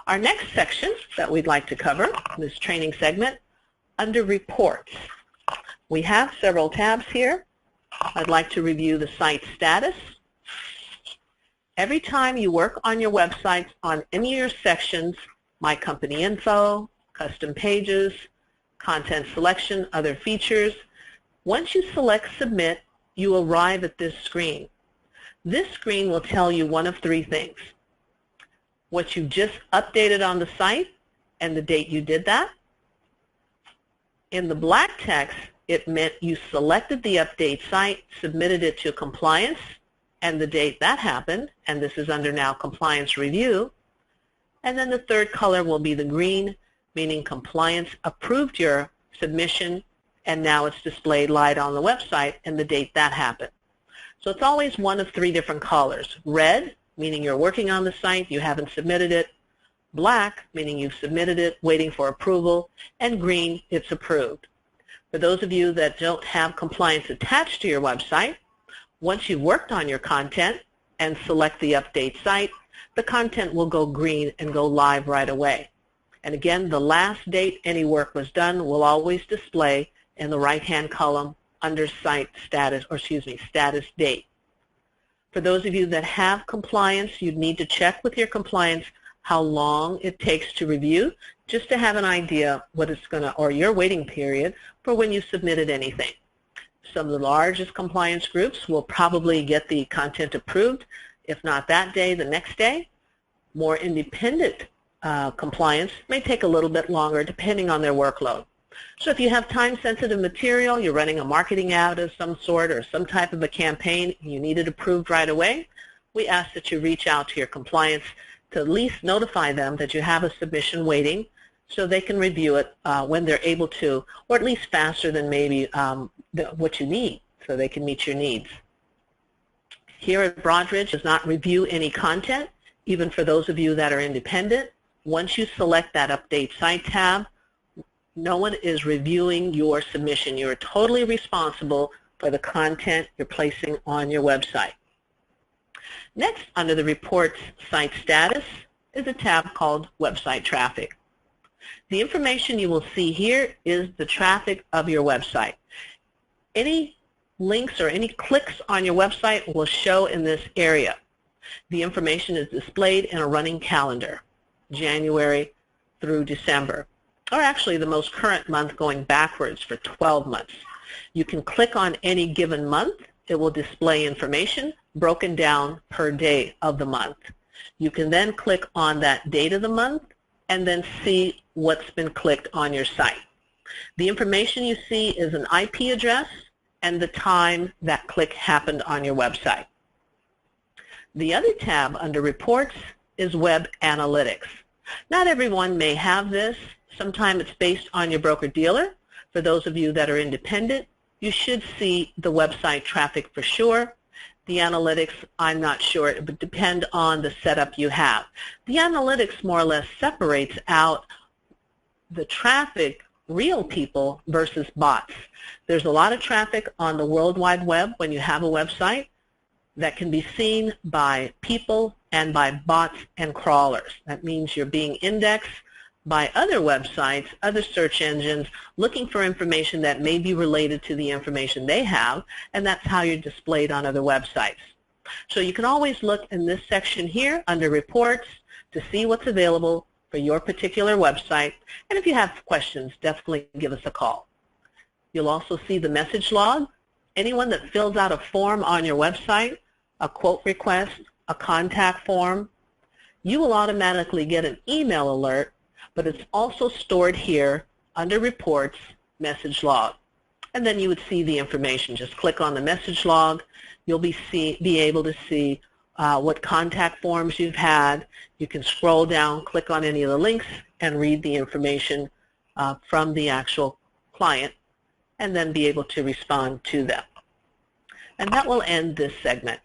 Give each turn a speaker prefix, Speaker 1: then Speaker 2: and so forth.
Speaker 1: Our next section that we'd like to cover, this training segment, under reports. We have several tabs here. I'd like to review the site status. Every time you work on your websites on any of your sections, My Company Info, Custom Pages, Content Selection, Other Features, once you select Submit, you arrive at this screen. This screen will tell you one of three things: what you just updated on the site and the date you did that. In the black text, it meant you selected the update site, submitted it to compliance, and the date that happened, and this is under now compliance review. And then the third color will be the green, meaning compliance approved your submission, and now it's displayed live on the website and the date that happened. So it's always one of three different colors. Red, meaning you're working on the site, you haven't submitted it. Black, meaning you've submitted it, waiting for approval. And green, it's approved. For those of you that don't have compliance attached to your website, once you've worked on your content and select the update site, the content will go green and go live right away. And again, the last date any work was done will always display in the right-hand column under site status, or excuse me, status date. For those of you that have compliance, you'd need to check with your compliance how long it takes to review, just to have an idea what it's going to, or your waiting period for when you submitted anything. Some of the largest compliance groups will probably get the content approved, if not that day, the next day. More independent compliance may take a little bit longer depending on their workload. So if you have time-sensitive material, you're running a marketing ad of some sort or some type of a campaign, you need it approved right away, we ask that you reach out to your compliance to at least notify them that you have a submission waiting so they can review it when they're able to, or at least faster than maybe what you need, so they can meet your needs. Here at Broadridge does not review any content, even for those of you that are independent. Once you select that Update Site tab, no one is reviewing your submission. You are totally responsible for the content you're placing on your website. Next, under the Reports Site Status, is a tab called Website Traffic. The information you will see here is the traffic of your website. Any links or any clicks on your website will show in this area. The information is displayed in a running calendar, January through December, or actually the most current month going backwards for 12 months. You can click on any given month. It will display information broken down per day of the month. You can then click on that date of the month and then see what's been clicked on your site. The information you see is an IP address and the time that click happened on your website. The other tab under Reports is Web Analytics. Not everyone may have this. Sometimes it's based on your broker-dealer. For those of you that are independent, you should see the website traffic for sure. The analytics, I'm not sure. It would depend on the setup you have. The analytics more or less separates out the traffic, real people versus bots. There's a lot of traffic on the World Wide Web when you have a website that can be seen by people and by bots and crawlers. That means you're being indexed by other websites, other search engines, looking for information that may be related to the information they have, and that's how you're displayed on other websites. So you can always look in this section here under Reports to see what's available for your particular website, and if you have questions, definitely give us a call. You'll also see the message log. Anyone that fills out a form on your website, a quote request, a contact form, you will automatically get an email alert, but it's also stored here under Reports, Message Log. And then you would see the information. Just click on the message log. You'll be able to see what contact forms you've had. You can scroll down, click on any of the links, and read the information from the actual client, and then be able to respond to them. And that will end this segment.